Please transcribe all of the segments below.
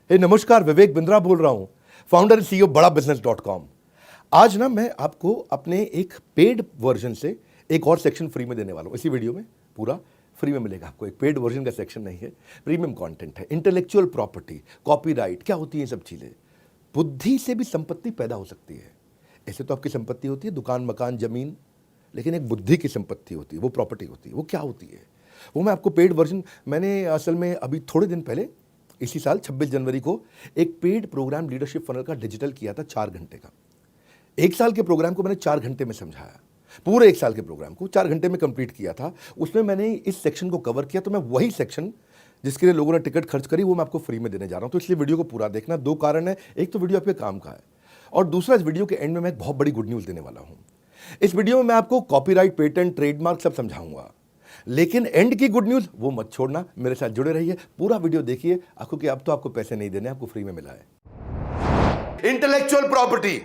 नमस्कार, विवेक बिंद्रा बोल रहा हूं, फाउंडर एंड सीईओ बड़ा बिजनेस.com। आज ना मैं आपको अपने एक पेड वर्जन से एक और सेक्शन फ्री में देने वाला हूं। इसी वीडियो में पूरा फ्री में मिलेगा आपको। एक पेड वर्जन का सेक्शन नहीं है, प्रीमियम कंटेंट है। इंटेलेक्चुअल प्रॉपर्टी, कॉपीराइट, क्या होती है ये सब चीजें। बुद्धि से भी संपत्ति पैदा हो सकती है। ऐसे तो आपकी संपत्ति होती है दुकान, मकान, जमीन, लेकिन एक बुद्धि की संपत्ति होती है, वो प्रॉपर्टी होती है। वो क्या होती है वो मैं आपको पेड वर्जन, मैंने असल में अभी थोड़े दिन पहले इसी साल 26 जनवरी को एक पेड प्रोग्राम लीडरशिप फनल का डिजिटल किया था 4 घंटे का। 1 साल के प्रोग्राम को मैंने 4 घंटे में समझाया। पूरे 1 साल के प्रोग्राम को 4 घंटे में कंप्लीट किया था। उसमें मैंने इस सेक्शन को कवर किया, तो मैं वही सेक्शन जिसके लिए लोगों ने टिकट खर्च करी वो मैं आपको फ्री में देने जा रहा हूं। तो इसलिए वीडियो को पूरा देखना। 2 कारण है, एक तो वीडियो आपके काम का है, और दूसरा इस वीडियो के एंड में मैं एक बहुत बड़ी गुड न्यूज देने वाला हूं। इस वीडियो में मैं आपको कॉपीराइट, पेटेंट, ट्रेडमार्क सब समझाऊंगा, लेकिन एंड की गुड न्यूज वो मत छोड़ना। मेरे साथ जुड़े रहिए, पूरा वीडियो देखिए। आपको कि अब तो आपको पैसे नहीं देने, आपको फ्री में मिला है। इंटेलेक्चुअल प्रॉपर्टी,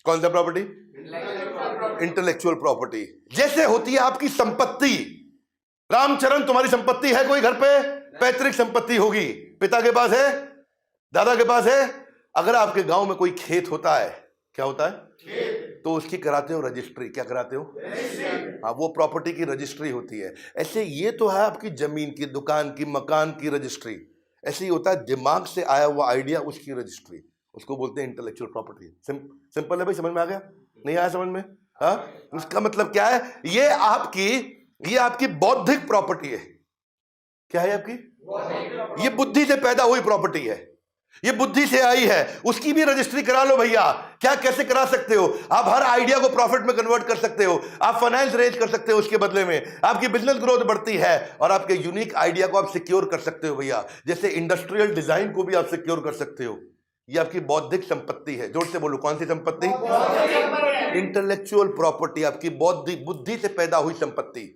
कौन सा प्रॉपर्टी? इंटेलेक्चुअल प्रॉपर्टी जैसे होती है आपकी संपत्ति। रामचरण, तुम्हारी संपत्ति है कोई घर पे? पैतृक संपत्ति होगी, पिता के पास है, दादा के पास है। अगर आपके गांव में कोई खेत होता है, क्या होता है? तो उसकी कराते हो रजिस्ट्री। क्या कराते हो? हाँ, वो प्रॉपर्टी की रजिस्ट्री होती है। ऐसे ये तो है आपकी जमीन की, दुकान की, मकान की रजिस्ट्री। ऐसे ही होता है दिमाग से आया हुआ आइडिया, उसकी रजिस्ट्री। उसको बोलते हैं इंटेलेक्चुअल प्रॉपर्टी। सिंपल है भाई, समझ में आ गया? नहीं आया समझ में? हाँ, उसका मतलब क्या है? ये आपकी बौद्धिक प्रॉपर्टी है। क्या है आपकी? ये बुद्धि से पैदा हुई प्रॉपर्टी है, ये बुद्धि से आई है। उसकी भी रजिस्ट्री करा लो भैया। क्या, कैसे करा सकते हो? आप हर आइडिया को प्रॉफिट में कन्वर्ट कर सकते हो, आप फाइनेंस रेज कर सकते हो, उसके बदले में आपकी बिजनेस ग्रोथ बढ़ती है, और आपके यूनिक आइडिया को आप सिक्योर कर सकते हो भैया। जैसे इंडस्ट्रियल डिजाइन को भी आप सिक्योर कर सकते हो। ये आपकी बौद्धिक संपत्ति है। जोर से बोलो, कौन सी संपत्ति? इंटेलेक्चुअल प्रॉपर्टी, आपकी बौद्धिक बुद्धि से पैदा हुई संपत्ति।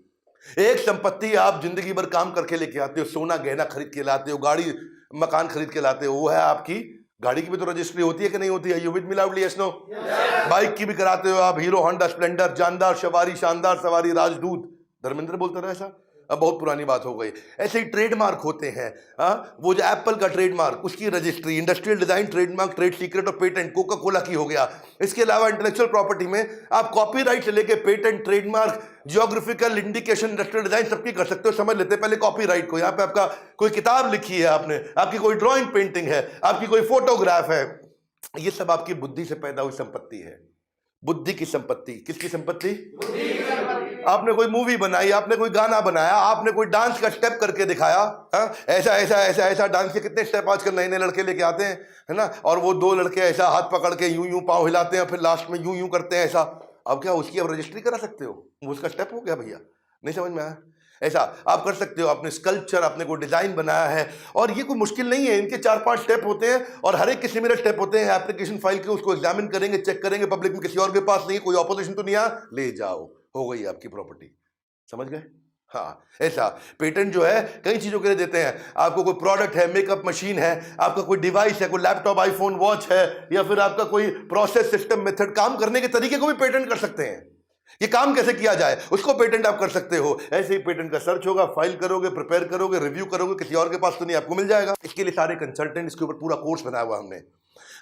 एक संपत्ति आप जिंदगी भर काम करके लेके आते हो, सोना गहना खरीद के लाते हो, गाड़ी मकान खरीद के लाते हो, वो है आपकी। गाड़ी की भी तो रजिस्ट्री होती है कि नहीं होती है? You with me loudly, yes no? Bike की भी कराते हो आप, हीरो होंडा स्प्लेंडर, जानदार सवारी, शानदार सवारी, राजदूत। धर्मेंद्र बोलता था ऐसा, अब बहुत पुरानी बात हो गई। ऐसे ही ट्रेडमार्क होते हैं। वो जो एप्पल का ट्रेडमार्क, उसकी registry, industrial design trademark, trade secret और पेटेंट कोका कोला की हो गया। इसके अलावा इंटेलेक्चुअल प्रॉपर्टी में आप कॉपीराइट से लेके patent, trademark, geographical indication, industrial design सबकी कर सकते हो। समझ लेते हैं पहले कॉपीराइट को। यहाँ पे आपका कोई किताब लिखी है आपने, आपकी कोई ड्राइंग पेंटिंग है, आपकी कोई फोटोग्राफ है, ये सब आपकी बुद्धि से पैदा हुई संपत्ति है। बुद्धि की संपत्ति। किसकी संपत्ति? आपने कोई मूवी बनाई, आपने कोई गाना बनाया, आपने कोई डांस का स्टेप करके दिखाया। ऐसा ऐसा ऐसा ऐसा डांस के कितने स्टेप आजकल नए नए लड़के लेके आते हैं, है ना? और वो 2 लड़के ऐसा हाथ पकड़ के यूं यूं पांव हिलाते हैं, फिर लास्ट में यूं यूं करते हैं ऐसा। अब क्या उसकी आप रजिस्ट्री करा सकते हो? वो उसका स्टेप हो गया भैया। नहीं समझ में आया? ऐसा आप कर सकते हो। आपने स्कल्पचर, आपने कोई डिजाइन बनाया है, और ये कोई मुश्किल नहीं है। इनके 4-5 स्टेप होते हैं, और हर एक के सिमिलर स्टेप होते हैं। एप्लीकेशन फाइल के उसको एग्जामिन करेंगे, चेक करेंगे, पब्लिक में किसी और के पास नहीं, कोई ऑपोजिशन तो नहीं आ, ले जाओ, हो गई आपकी प्रॉपर्टी। समझ गए? हाँ, ऐसा पेटेंट जो है कई चीजों के लिए देते हैं। आपको कोई प्रोडक्ट है, मेकअप मशीन है, आपका कोई डिवाइस है, कोई लैपटॉप, आईफोन, वॉच है, या फिर आपका कोई प्रोसेस, सिस्टम, मेथड, काम करने के तरीके को भी पेटेंट कर सकते हैं। ये काम कैसे किया जाए उसको पेटेंट आप कर सकते हो। ऐसे ही पेटेंट का सर्च होगा, फाइल करोगे, प्रिपेयर करोगे, रिव्यू करोगे, किसी और के पास तो नहीं, आपको मिल जाएगा। इसके लिए सारे कंसल्टेंट, इसके ऊपर पूरा कोर्स बनाया हुआ हमने।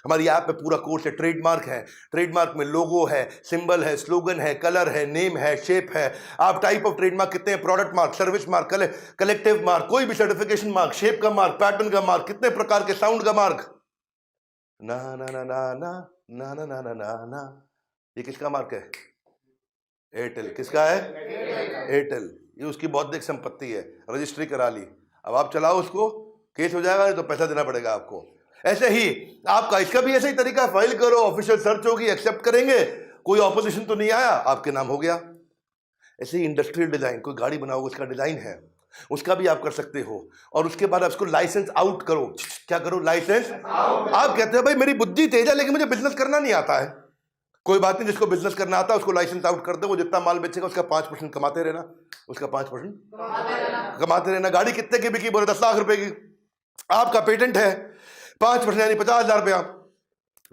हमारी ऐप में पूरा कोर्स है। ट्रेडमार्क है, ट्रेडमार्क में लोगो है, सिंबल है, स्लोगन है, कलर है, नेम है, शेप है। आप टाइप ऑफ ट्रेडमार्क कितने हैं? Product mark, service mark, collective mark, कोई भी सर्टिफिकेशन मार्क, शेप का मार्क, पैटर्न का मार्क, कितने प्रकार के, साउंड का मार्क, ना ना ना ना ना ना ना ना ना ना ना। ये किसका मार्क है? एयरटेल। किसका है? एयरटेल। ये उसकी बौद्धिक संपत्ति है। रजिस्ट्री करा ली, अब आप चलाओ उसको, केस हो जाएगा, तो पैसा देना पड़ेगा आपको। ऐसे ही आपका, इसका भी ऐसा ही तरीका, फाइल करो, ऑफिशियल सर्च होगी, एक्सेप्ट करेंगे, कोई ऑपोजिशन तो नहीं आया, आपके नाम हो गया। ऐसे ही इंडस्ट्रियल डिजाइन, कोई गाड़ी बनाओगे, उसका डिजाइन है, उसका भी आप कर सकते हो। और उसके बाद आप उसको लाइसेंस आउट करो। क्या करो? Licence out. आप कहते हैं भाई मेरी बुद्धि तेज है लेकिन मुझे बिजनेस करना नहीं आता है। कोई बात नहीं, जिसको बिजनेस करना आता है उसको लाइसेंस आउट कर दो। वो जितना माल बेचेगा उसका 5% कमाते रहना, उसका 5% कमाते रहना। गाड़ी कितने की बिकी? बोले 10 लाख रुपए की। आपका पेटेंट है, 5% यानी 50,000 रुपया।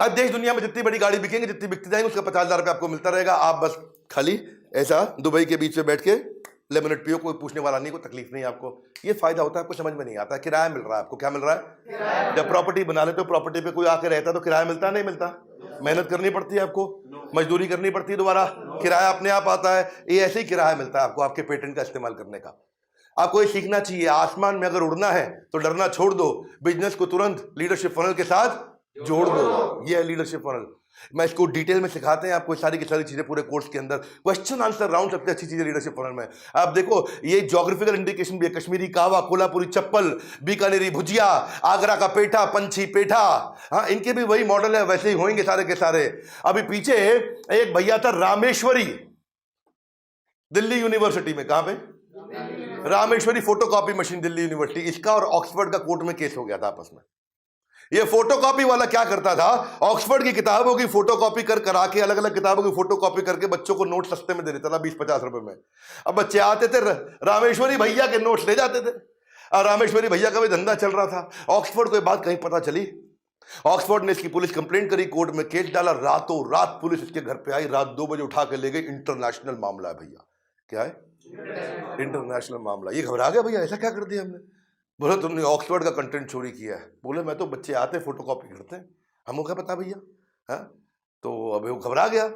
अब देश दुनिया में जितनी बड़ी गाड़ी बिकेंगे, जितनी बिकती जाएंगी, उसका 50,000 रुपया आपको मिलता रहेगा। आप बस खाली ऐसा दुबई के बीच में बैठ के लेमनेट पियो, कोई पूछने वाला नहीं, कोई तकलीफ नहीं आपको। ये फायदा होता है, आपको समझ में नहीं आता। किराया मिल रहा है आपको। क्या मिल रहा है? जब प्रॉपर्टी बना लेते हो, प्रॉपर्टी पे कोई आके रहता है तो किराया मिलता है, नहीं मिलता? मेहनत करनी पड़ती है आपको, मजदूरी करनी पड़ती है दोबारा, किराया अपने आप आता है। ये ऐसे ही किराया मिलता है आपको आपके पेटेंट का इस्तेमाल करने का। आपको ये सीखना चाहिए, आसमान में अगर उड़ना है तो डरना छोड़ दो, बिजनेस को तुरंत लीडरशिप फनल के साथ जोड़ दो। ये है लीडरशिप फनल। मैं इसको डिटेल में सिखाते हैं आपको, सारी की सारी चीजें पूरे कोर्स के अंदर। क्वेश्चन आंसर राउंड सबसे अच्छी चीज है लीडरशिप फनल में। आप देखो, ये ज्योग्राफिकल इंडिकेशन भी है, कश्मीरी कावा, कोल्हापुरी चप्पल, बीकानेरी भुजिया, आगरा का पेठा, पंछी पेठा। हाँ, इनके भी वही मॉडल है, वैसे ही होंगे सारे के सारे। अभी पीछे एक भैया था रामेश्वरी, दिल्ली यूनिवर्सिटी में। कहां पे? Rameshwari photocopy machine, Delhi university. इसका और ऑक्सफोर्ड का कोर्ट में केस हो गया था आपस में। ये फोटोकॉपी वाला क्या करता था, ऑक्सफोर्ड की किताबों की फोटोकॉपी कर करा के, अलग अलग किताबों की फोटोकॉपी करके बच्चों को नोट सस्ते में दे देता था, 20-50 रुपए में। अब बच्चे आते थे, रामेश्वरी भैया के नोट्स ले जाते थे, और रामेश्वरी भैया का भी धंधा चल रहा था। ऑक्सफोर्ड को ये बात कहीं पता चली, ऑक्सफोर्ड ने इसकी पुलिस कंप्लेंट करी, कोर्ट में केस डाला। रातों रात पुलिस इसके घर पे आई, रात 2 बजे उठा के ले गई। इंटरनेशनल मामला है भैया। क्या है? इंटरनेशनल मामला। ये घबरा गया, भैया ऐसा क्या कर दिया हमने? बोले तुमने ऑक्सफोर्ड का कंटेंट चोरी किया है। बोले मैं तो, बच्चे आते फोटोकॉपी करते हैं, हमको क्या पता भैया। हाँ, तो अब वो घबरा गया,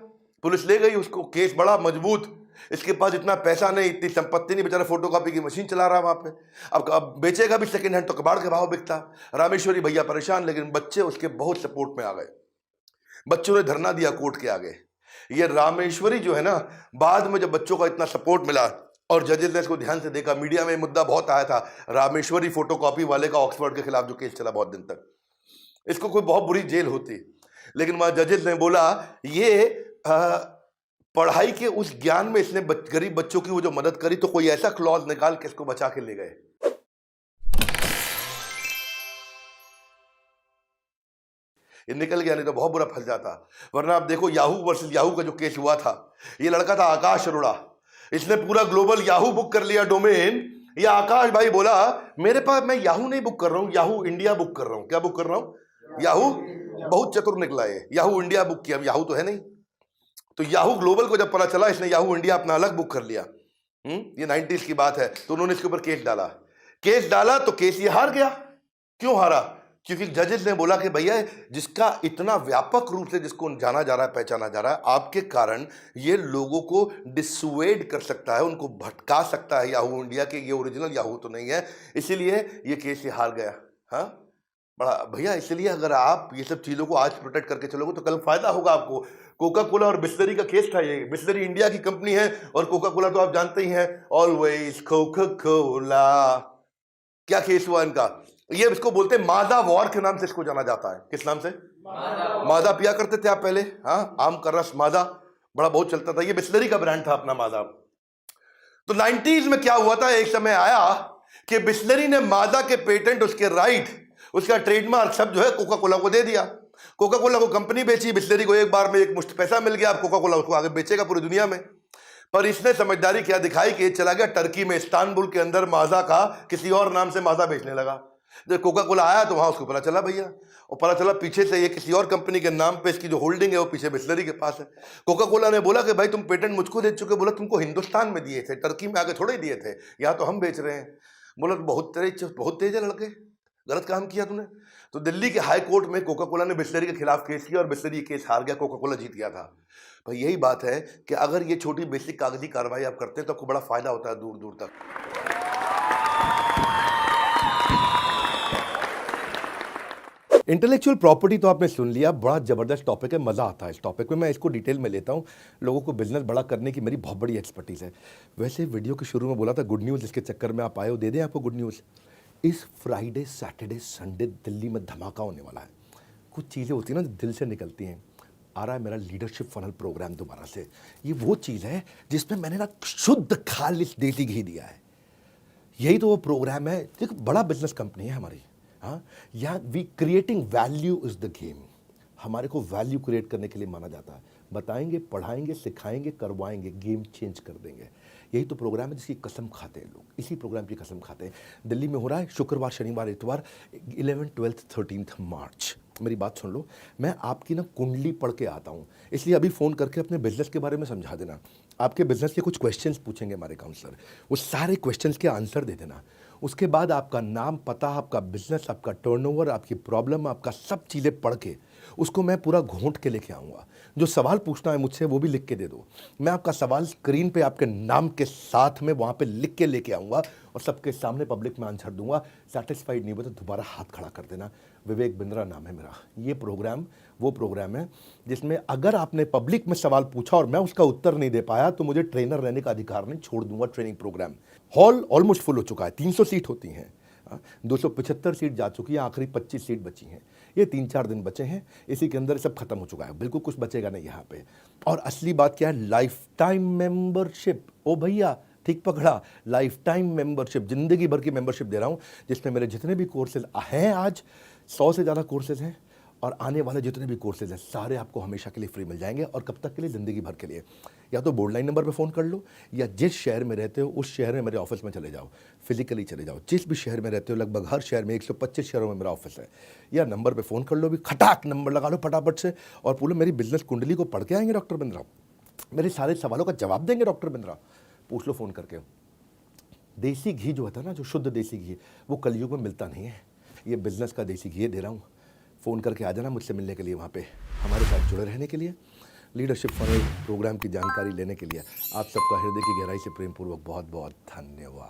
पुलिस ले गई उसको। केस बड़ा मजबूत, इसके पास इतना पैसा नहीं, इतनी संपत्ति नहीं, बेचारा फोटोकॉपी की मशीन चला रहा वहां पे। अब बेचेगा भी सेकंड हैंड तो कबाड़ के भाव बिकता। रामेश्वरी भैया परेशान, लेकिन बच्चे उसके बहुत सपोर्ट में आ गए। बच्चों ने धरना दिया कोर्ट के आगे। ये रामेश्वरी जो है ना, बाद में जब बच्चों का इतना सपोर्ट मिला और जजेस ने इसको ध्यान से देखा, मीडिया में मुद्दा बहुत आया था रामेश्वरी फोटोकॉपी वाले का, ऑक्सफोर्ड के खिलाफ जो केस चला बहुत दिन तक। इसको कोई बहुत बुरी जेल होती, लेकिन वहां जजेस ने बोला ये पढ़ाई के उस ज्ञान में इसने गरीब बच्चों की वो जो मदद करी, तो कोई ऐसा क्लॉज निकाल के इसको बचा के ले गए। ये निकल गया, नहीं तो बहुत बुरा फंस जाता। वरना आप देखो, याहू वर्सेस याहू का जो केस हुआ था, ये लड़का था आकाश अरोड़ा, इसने पूरा ग्लोबल याहू बुक कर लिया डोमेन। ये आकाश भाई बोला मेरे पास, मैं याहू नहीं बुक कर रहा हूं, याहू इंडिया बुक कर रहा हूं। क्या बुक कर रहा हूं? याहू। बहुत चतुर निकला है, याहू इंडिया बुक किया। याहू तो है नहीं, तो याहू ग्लोबल को जब पता चला, इसने याहू इंडिया अपना अलग बुक कर लिया। ये 90s की बात है। तो उन्होंने इसके ऊपर केस डाला तो केस ये हार गया। क्यों हारा? क्योंकि जजेस ने बोला कि भैया जिसका इतना व्यापक रूप से जिसको जाना जा रहा है, पहचाना जा रहा है, आपके कारण ये लोगों को डिसुएड कर सकता है, उनको भटका सकता है याहू इंडिया के, ये ओरिजिनल याहू तो नहीं है, इसीलिए ये केस ये हार गया। हाँ, बड़ा भैया, इसलिए अगर आप ये सब चीजों को आज प्रोटेक्ट करके चलोगे तो कल फायदा होगा आपको। कोका कोला और बिस्लरी का केस था ये। बिस्लरी इंडिया की कंपनी है और कोका कोला तो आप जानते ही हैं, ऑलवेज कोका कोला। क्या केस हुआ इनका? ये इसको बोलते हैं मादा वॉर के नाम से इसको जाना जाता है। किस नाम से? मादा पिया करते थे आप पहले। हाँ, आम का रस मादा बड़ा बहुत चलता था, ये बिस्लरी का ब्रांड था अपना मादा। तो 90s में क्या हुआ था, एक समय आया कि बिस्लरी ने मादा के पेटेंट, उसके राइट, उसका ट्रेडमार्क सब जो है कोका कोला को दे दिया। कोका कोला को कंपनी बेची, बिस्लरी को एक बार में एक मुश्त पैसा मिल गया। अब कोका कोला उसको आगे बेचेगा पूरी दुनिया में। पर इसने समझदारी क्या दिखाई कि चला गया टर्की में, इस्तांबुल के अंदर माजा का किसी और नाम से माजा बेचने लगा। जब कोका कोला आया तो वहां उसको पता चला भैया, और पता चला पीछे से ये किसी और कंपनी के नाम पे इसकी जो होल्डिंग है वो पीछे बिस्लरी के पास है। कोका कोला ने बोला कि भाई तुम पेटेंट मुझको दे चुके। बोला तुमको हिंदुस्तान में दिए थे, टर्की में आगे थोड़े दिए थे, यहाँ तो हम बेच रहे हैं। बोला बहुत तेज है लड़के, गलत काम किया तूने। तो दिल्ली के हाई कोर्ट में कोका कोला ने बिस्लरी के खिलाफ केस किया और बिस्लरी केस हार गया, कोका कोला जीत गया था। भाई यही बात है कि अगर ये छोटी बेसिक कागजी कार्रवाई आप करते हैं तो आपको बड़ा फायदा होता है दूर दूर तक। इंटेलेक्चुअल प्रॉपर्टी तो आपने सुन लिया, बड़ा जबरदस्त टॉपिक है, मज़ा आता है इस टॉपिक में। मैं इसको डिटेल में लेता हूँ, लोगों को बिजनेस बड़ा करने की मेरी बहुत बड़ी एक्सपर्टीज़ है। वैसे वीडियो के शुरू में बोला था गुड न्यूज़, इसके चक्कर में आप आए हो, दे दें आपको गुड न्यूज़। इस फ्राइडे सैटरडे संडे दिल्ली में धमाका होने वाला है। कुछ चीज़ें होती हैं ना दिल से निकलती हैं। आ रहा है मेरा लीडरशिप फनल प्रोग्राम दोबारा से। ये वो चीज़ है जिसमें मैंने ना शुद्ध खालिस देसी घी दिया है। यही तो वो प्रोग्राम है। देखो, बड़ा बिजनेस कंपनी है हमारी। हाँ, यहाँ we creating value is the game. हमारे को वैल्यू क्रिएट करने के लिए माना जाता है। बताएंगे, पढ़ाएंगे, सिखाएंगे, करवाएंगे, गेम चेंज कर देंगे। यही तो प्रोग्राम है जिसकी कसम खाते हैं लोग, इसी प्रोग्राम की कसम खाते हैं। दिल्ली में हो रहा है शुक्रवार, शनिवार, इतवार, 11, 12, 13 मार्च। मेरी बात सुन लो, मैं आपकी ना कुंडली पढ़ के आता हूँ, इसलिए अभी फ़ोन करके अपने बिजनेस के बारे में समझा देना। आपके बिजनेस के कुछ क्वेश्चंस पूछेंगे हमारे काउंसलर, वो सारे क्वेश्चंस के आंसर दे देना। उसके बाद आपका नाम, पता, आपका बिजनेस, आपका टर्नओवर, आपकी प्रॉब्लम, आपका सब चीज़ें पढ़ के उसको मैं पूरा घोंट के लेके आऊँगा। जो सवाल पूछना है मुझसे वो भी लिख के दे दो। मैं आपका सवाल स्क्रीन पे आपके नाम के साथ में वहाँ पे लिख के लेके आऊँगा और सबके सामने पब्लिक में आंसर दूंगा। सेटिस्फाइड नहीं हुआ तो दोबारा हाथ खड़ा कर देना। विवेक बिंद्रा नाम है मेरा। ये प्रोग्राम वो प्रोग्राम है जिसमें अगर आपने पब्लिक में सवाल पूछा और मैं उसका उत्तर नहीं दे पाया तो मुझे ट्रेनर रहने का अधिकार नहीं, छोड़ दूंगा training programme. Hall almost full हो चुका है, 300 सीट होती हैं, 275 सीट जा चुकी है, आखिरी 25 सीट बची हैं। ये 3-4 दिन बचे हैं, इसी के अंदर सब खत्म हो चुका है, बिल्कुल कुछ बचेगा नहीं यहाँ पे। और असली बात क्या है, लाइफ टाइम मेंबरशिप। ओ भैया ठीक पकड़ा, लाइफ टाइम मेंबरशिप, जिंदगी भर की मेंबरशिप दे रहा हूँ, जिसमें मेरे जितने भी कोर्सेज हैं, आज 100 से ज़्यादा कोर्सेज हैं, और आने वाले जितने भी कोर्सेज हैं सारे आपको हमेशा के लिए फ्री मिल जाएंगे। और कब तक के लिए, ज़िंदगी भर के लिए। या तो बोर्ड लाइन नंबर पे फ़ोन कर लो, या जिस शहर में रहते हो उस शहर में मेरे ऑफिस में चले जाओ, फिजिकली चले जाओ। जिस भी शहर में रहते हो, लगभग हर शहर में 125 शहरों में मेरा ऑफिस है, या नंबर पे फ़ोन कर लो, भी खटाक नंबर लगा लो फटाफट से, और बोलो मेरी बिजनेस कुंडली को पढ़ के आएंगे डॉक्टर बिंद्रा, मेरे सारे सवालों का जवाब देंगे डॉक्टर बिंद्रा। पूछ लो फ़ोन करके। देसी घी जो होता है ना, जो शुद्ध देसी घी, वो कलयुग में मिलता नहीं है। ये बिजनेस का देसी घी दे रहा हूँ। फ़ोन करके आ जाना मुझसे मिलने के लिए, वहाँ पे हमारे साथ जुड़े रहने के लिए, लीडरशिप फनल प्रोग्राम की जानकारी लेने के लिए। आप सबका हृदय की गहराई से प्रेम पूर्वक बहुत बहुत धन्यवाद।